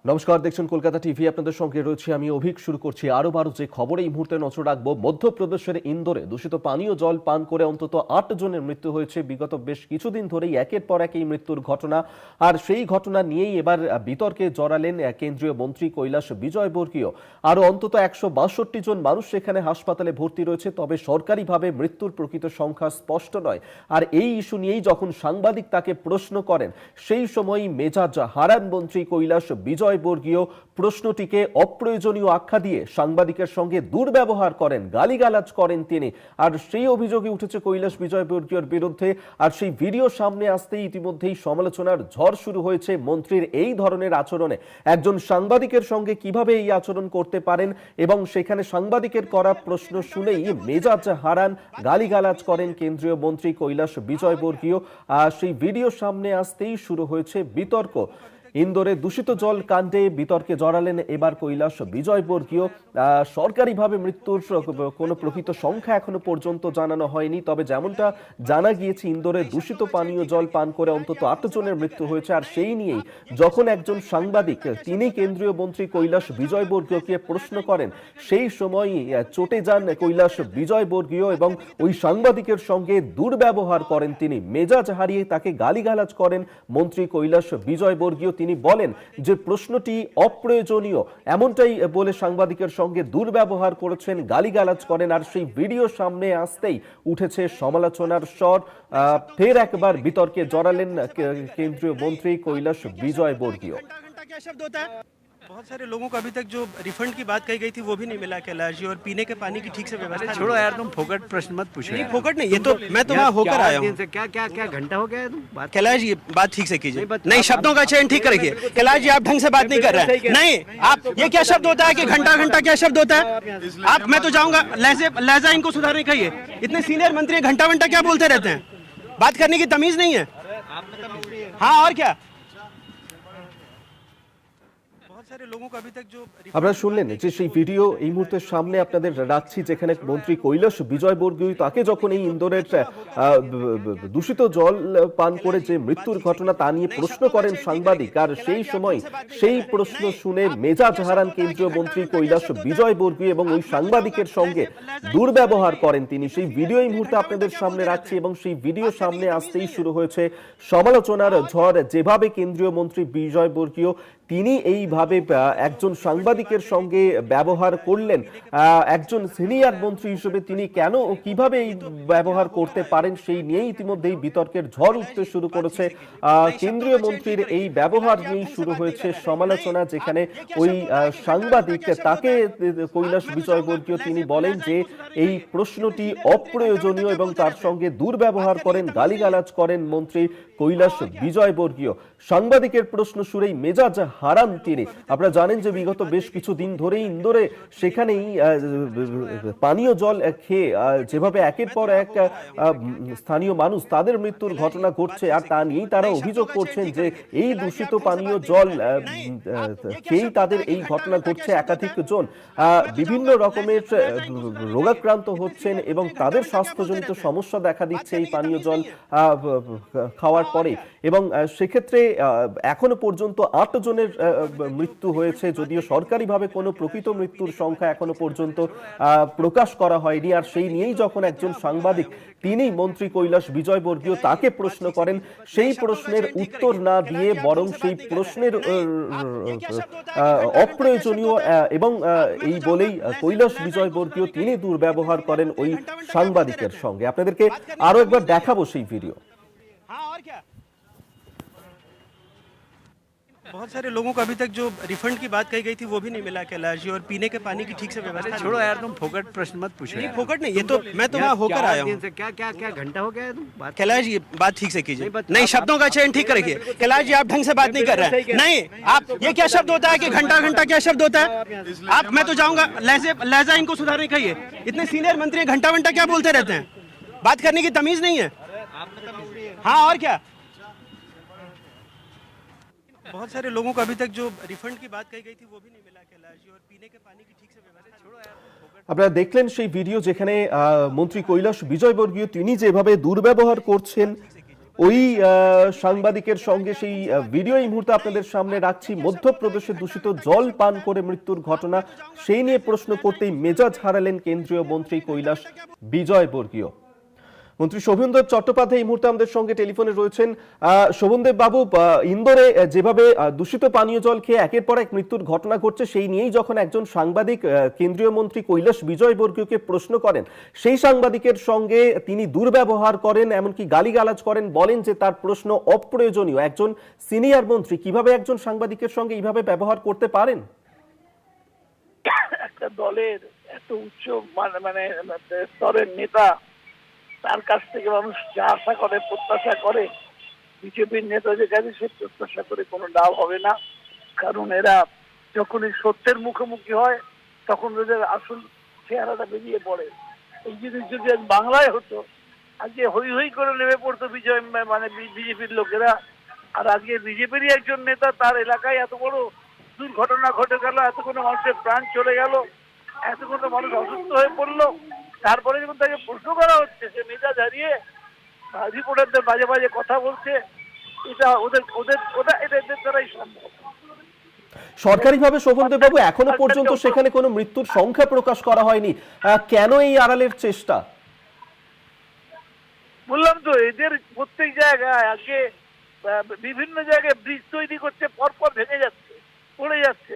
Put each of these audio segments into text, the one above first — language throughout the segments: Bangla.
নমস্কার, দেখছেন কলকাতা টিভি। আপনাদের সঙ্গে রয়েছে আমি অভিক। শুরু করছি আরো যে খবরে এই মুহূর্তে নজর রাখবো। মধ্যপ্রদেশের ইন্দোরে দূষিত পানীয় জল পান করে অন্তত ৮ জনের মৃত্যু হয়েছে। বিগত বেশ কিছুদিন ধরেই একের পর এক এই মৃত্যুর ঘটনা, আর সেই ঘটনা নিয়েই এবার বিতর্কে জড়ালেন কেন্দ্রীয় মন্ত্রী কৈলাস বিজয়বর্গীয়। আরো অন্তত ১৬২ জন মানুষ সেখানে হাসপাতালে ভর্তি রয়েছে, তবে সরকারিভাবে মৃত্যুর প্রকৃত সংখ্যা স্পষ্ট নয়। আর এই ইস্যু নিয়েই যখন সাংবাদিক তাকে প্রশ্ন করেন, সেই সময়ই মেজাজ হারান মন্ত্রী কৈলাস বিজয়বর্গীয়। প্রশ্নটিকে অপ্রয়োজনীয় আখ্যা দিয়ে সাংবাদিকের সঙ্গে দুর্ব্যবহার করেন, গালিগালাজ করেন তিনি। আর সেই অভিযোগে উঠেছে কৈলাস বিজয়বর্গীয়র বিরুদ্ধে। আর সেই ভিডিও সামনে আসতেই ইতিমধ্যেই সমালোচনার ঝড় শুরু হয়েছে মন্ত্রীর এই ধরনের আচরণে। একজন সাংবাদিকের সঙ্গে কিভাবে এই আচরণ করতে পারেন, এবং সেখানে সাংবাদিকের করা প্রশ্ন শুনেই মেজাজ হারান, গালিগালাজ করেন কেন্দ্রীয় মন্ত্রী কৈলাস বিজয়বর্গীয়। সেই ভিডিও সামনে আসতেই শুরু হয়েছে বিতর্ক। ইন্দোরে দূষিত জল কাণ্ডে বিতর্কে জড়ালেন এবার কৈলাস বিজয়বর্গীয়। সরকারিভাবে মৃত্যুর কোনো প্রকৃত সংখ্যা এখনো পর্যন্ত জানানো হয়নি, তবে যেমনটা জানা গিয়েছে ইন্দোরে দূষিত পানীয় জল পান করে অন্তত ৮ জনের মৃত্যু হয়েছে। আর সেই নিয়েই যখন একজন সাংবাদিক তিনি কেন্দ্রীয় মন্ত্রী কৈলাস বিজয়বর্গীয়কে প্রশ্ন করেন, সেই সময়ই চটে যান কৈলাস বিজয়বর্গীয় এবং ওই সাংবাদিকের সঙ্গে দুর্ব্যবহার করেন তিনি। মেজাজ হারিয়ে তাকে গালিগালাজ করেন মন্ত্রী কৈলাস বিজয়বর্গীয়। তিনি বলেন যে প্রশ্নটি অপ্রয়োজনীয়, এমনটাই বলে সাংবাদিকের সঙ্গে দুর্ব্যবহার করেছেন, গালিগালাজ করেন। আর সেই ভিডিও সামনে আসতেই উঠেছে সমালোচনার স্বর। ফের একবার বিতর্কে জড়ালেন কেন্দ্রীয় মন্ত্রী কৈলাস বিজয়বর্গীয়। बहुत सारे लोगों को अभी तक जो रिफंड की बात कही गई थी वो भी नहीं मिला कैलाश जी, और पीने के पानी की ठीक से व्यवस्था छोड़ो यार, तुम फोकट प्रश्न मत पूछो। नहीं फोकट नहीं, ये तो मैं तो वहाँ होकर आया हूँ। क्या क्या क्या घंटा हो गया है तुम बात? कैलाश जी बात ठीक से कीजिए, नहीं शब्दों का चयन ठीक करिए। कैलाश जी आप ढंग से बात नहीं कर रहे हैं। नहीं, आप ये क्या शब्द होता है कि घंटा घंटा क्या शब्द होता है? आप मैं तो जाऊंगा, लहजा इनको सुधारने कहिए। इतने सीनियर मंत्री घंटा घंटा क्या बोलते रहते हैं? बात करने की तमीज नहीं है। हाँ और क्या, আপনারা শুনলেন যে সেই ভিডিও এই মুহূর্তে সামনে আপনাদের রাখছি, যেখানে মন্ত্রী কৈলাস বিজয়বর্গীয় তাকে যখন এই ইন্দোরের দূষিত জল পান করে যে মৃত্যুর ঘটনা তা নিয়ে প্রশ্ন করেন সাংবাদিক। আর সেই সময় সেই প্রশ্ন শুনে মেজাজ হারান কেন্দ্রীয় মন্ত্রী কৈলাস বিজয়বর্গীয় এবং ওই সাংবাদিকের সঙ্গে দুর্ব্যবহার করেন তিনি। সেই ভিডিও এই মুহূর্তে আপনাদের সামনে রাখছি এবং সেই ভিডিও সামনে আসতেই শুরু হয়েছে সমালোচনার ঝড়। যেভাবে কেন্দ্রীয় মন্ত্রী বিজয়বর্গীয় তিনি এইভাবে একজন সাংবাদিকের সঙ্গে ব্যবহার করলেন, একজন সিনিয়র মন্ত্রী হিসেবে তিনি কেন ও কিভাবে এই ব্যবহার করতে পারেন, সেই নিয়েই ইতিমধ্যেই বিতর্কের ঝড় উঠতে শুরু করেছে। কেন্দ্রীয় মন্ত্রীর এই ব্যবহার নিয়েই শুরু হয়েছে সমালোচনা, যেখানে ওই সাংবাদিক তাকে কৈলাস বিজয়বর্গীয় তিনি বলেন যে এই প্রশ্নটি অপ্রয়োজনীয় এবং তার সঙ্গে দুর্ব্যবহার করেন, গালিগালাজ করেন মন্ত্রী কৈলাস বিজয়বর্গীয়। সাংবাদিকের প্রশ্ন শুনেই মেজাজ হারান তিনি। আপনারা জানেন যে বিগত বেশ কিছুদিন ধরেই ইন্দোরে সেখানেই পানীয় জল খেয়ে যেভাবে একের পর এক স্থানীয় মানুষ তাদের মৃত্যুর ঘটনা ঘটছে, আর তা নিয়েই তারা অভিযোগ করছেন যে এই দূষিত পানীয় জল খেয়েই তাদের এই ঘটনা ঘটছে। একাধিক জন বিভিন্ন রকমের রোগাক্রান্ত হচ্ছেন এবং তাদের স্বাস্থ্যজনিত সমস্যা দেখা দিচ্ছে এই পানীয় জল খাওয়ার পরে। এবং সেক্ষেত্রে এখনো পর্যন্ত ৮ জনের মৃত্যু হয়েছে, যদিও সরকারিভাবে কোনো প্রকৃত মৃত্যুর সংখ্যা এখনো পর্যন্ত প্রকাশ করা হয়নি। আর সেই নিয়েই যখন একজন সাংবাদিক তিনি মন্ত্রী কৈলাস বিজয়বর্গীয় তাকে প্রশ্ন করেন, সেই প্রশ্নের উত্তর না দিয়ে বরং সেই প্রশ্নের অপ্রয়োজনীয় এবং এই বলেই কৈলাস বিজয়বর্গীয় তিনি দুর্ব্যবহার করেন ওই সাংবাদিকের সঙ্গে। আপনাদেরকে আরো একবার দেখাবো সেই ভিডিও। बहुत सारे लोगों को अभी तक जो रिफंड की बात कही गई थी वो भी नहीं मिला कैलाश जी, और पीने के पानी की ठीक से व्यवस्था। छोड़ो यार, तुम फोकट प्रश्न मत पूछो। नहीं फोकट नहीं, ये तो मैं तो वहाँ होकर आया हूँ। क्या क्या क्या घंटा हो गया है तुम बात? कैलाश जी बात ठीक से कीजिए, नहीं शब्दों का चयन ठीक करिए। कैलाश जी आप ढंग से बात नहीं कर रहे हैं। नहीं, आप ये क्या शब्द होता है कि घंटा घंटा क्या शब्द होता है? आप मैं तो जाऊंगा, लहजा इनको सुधारने कहिए। इतने सीनियर मंत्री घंटा घंटा क्या बोलते रहते हैं? बात करने की तमीज नहीं है। हाँ और क्या, बहुत सारे लोगों को अभी तक जो रिफंड की बात कही गई थी वो भी नहीं मिला कैलाश जी, और पीने के पानी की ठीक से व्यवस्था। আপনারা দেখলেন সেই ভিডিও, যেখানে মন্ত্রী কৈলাস বিজয়বর্গীয় তিনি যেভাবে দুর্ব্যবহার করছেন ওই সাংবাদিকের সঙ্গে সেই ভিডিও এই মুহূর্তে আপনাদের সামনে রাখছি। মধ্যপ্রদেশে দূষিত জল পান করে মৃত্যুর ঘটনা, সেই নিয়ে প্রশ্ন করতেই মেজাজ হারালেন কেন্দ্রীয় মন্ত্রী কৈলাস বিজয়বর্গীয়। মন্ত্রী শোভনদেব চট্টোপাধ্যায় এই মুহূর্তে আমাদের সঙ্গে টেলিফোনে রয়েছেন। শোভনদেব বাবু, ইন্দোরে যেভাবে দূষিত পানীয় জল খেয়ে একের পর এক মৃত্যুর ঘটনা ঘটছে, সেই নিয়েই যখন একজন সাংবাদিক কেন্দ্রীয় মন্ত্রী কৈলাস বিজয়বর্গীয়কে প্রশ্ন করেন, সেই সাংবাদিকের সঙ্গে তিনি দুর্ব্যবহার করেন, এমনকি গালিগালাজ করেন, বলেন যে তার প্রশ্ন অপ্রয়োজনীয়। একজন সিনিয়র মন্ত্রী কিভাবে একজন সাংবাদিকের সঙ্গে এইভাবে ব্যবহার করতে পারেন? একটা দলের এত উচ্চ মানে স্তরের নেতা, তার কাছ থেকে মানুষ যা আশা করে, প্রত্যাশা করে, বিজেপির নেতাদের কাছে সে প্রত্যাশা করে কোনো লাভ হবে না। কারণ এরা যখনই সত্যের মুখোমুখি হয় তখন ওদের আসল চেহারাটা বেরিয়ে পড়ে। এই জিনিস যদি আজ বাংলায় হতো, আজকে হই হই করে নেমে পড়তো বিজয় মানে বিজেপির লোকেরা। আর আজকে বিজেপিরই একজন নেতা, তার এলাকায় এত বড় দুর্ঘটনা ঘটে গেল, এত কোনো মানুষের প্রাণ চলে গেল, এত কোনো মানুষ অসুস্থ হয়ে পড়লো, তারপরে যখন তাকে প্রশ্ন করা হচ্ছে সে মেজাজ হারিয়ে রিপোর্টারদের বাজে বাজে কথা বলছে, এটা এদের দ্বারাই সম্ভব। সরকারিভাবে শোভনদেব বাবু এখনো পর্যন্ত সেখানে কোনো মৃত্যুর সংখ্যা প্রকাশ করা হয়নি, কেন এই আড়ালের চেষ্টা? বললাম তো, এদের প্রত্যেক জায়গায় আজকে বিভিন্ন জায়গায় ব্রিজ তৈরি করছে, পরপর ভেঙে যাচ্ছে, পড়ে যাচ্ছে,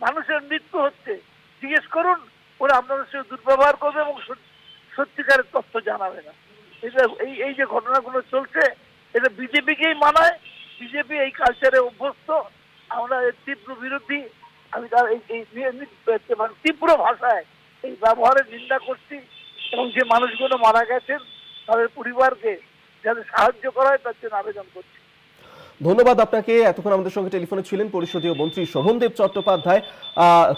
মানুষের মৃত্যু হচ্ছে। জিজ্ঞেস করুন, ওরা আপনাদের সঙ্গে দুর্ব্যবহার করবে এবং সত্যিকারের তথ্য জানাবে না। এটা এই যে ঘটনাগুলো চলছে, এটা বিজেপিকেই মানায়। বিজেপি এই কালচারে অভ্যস্ত। আমরা এর তীব্র বিরোধী। আমি তার এই তীব্র ভাষায় এই ব্যবহারের নিন্দা করছি এবং যে মানুষগুলো মারা গেছেন তাদের পরিবারকে যাতে সাহায্য করা হয় তার জন্য আবেদন করছি। ধন্যবাদ আপনাকে। এতক্ষণ আমাদের সঙ্গে টেলিফোনে ছিলেন পরিষদীয় মন্ত্রী শোভনদেব চট্টোপাধ্যায়।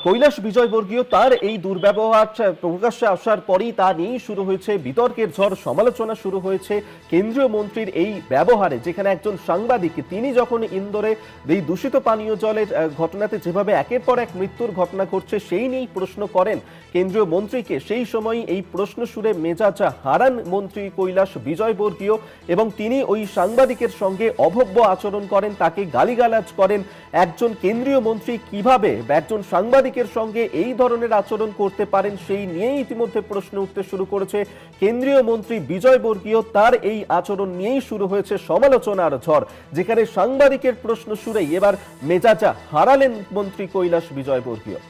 কৈলাস বিজয়বর্গীয় তার এই দুর্ব্যবহার প্রকাশ্যে আসার পরই তা নিয়েই শুরু হয়েছে বিতর্কের ঝড়, সমালোচনা শুরু হয়েছে কেন্দ্রীয় মন্ত্রীর এই ব্যবহারে। যেখানে একজন সাংবাদিক তিনি যখন ইন্দোরে এই দূষিত পানীয় জলের ঘটনাতে যেভাবে একের পর এক মৃত্যুর ঘটনা ঘটছে সেই নিয়েই প্রশ্ন করেন কেন্দ্রীয় মন্ত্রীকে, সেই সময় এই প্রশ্ন শুনে মেজাজ হারান মন্ত্রী কৈলাস বিজয়বর্গীয় এবং তিনি ওই সাংবাদিকের সঙ্গে অভব্য আচরণ করেন, তাকে গালিগালাজ করেন। একজন কেন্দ্রীয় মন্ত্রী কিভাবে একজন সাংবাদিকের সঙ্গে এই ধরনের আচরণ করতে পারেন সেই নিয়েই ইতিমধ্যে প্রশ্ন উঠতে শুরু করেছে কেন্দ্রীয় মন্ত্রী বিজয়বর্গীয়। তার এই আচরণ নিয়েই শুরু হয়েছে সমালোচনার ঝড়, যেখানে সাংবাদিকের প্রশ্ন শুনেই এবার মেজাজা হারালেন মন্ত্রী কৈলাস বিজয়বর্গীয়।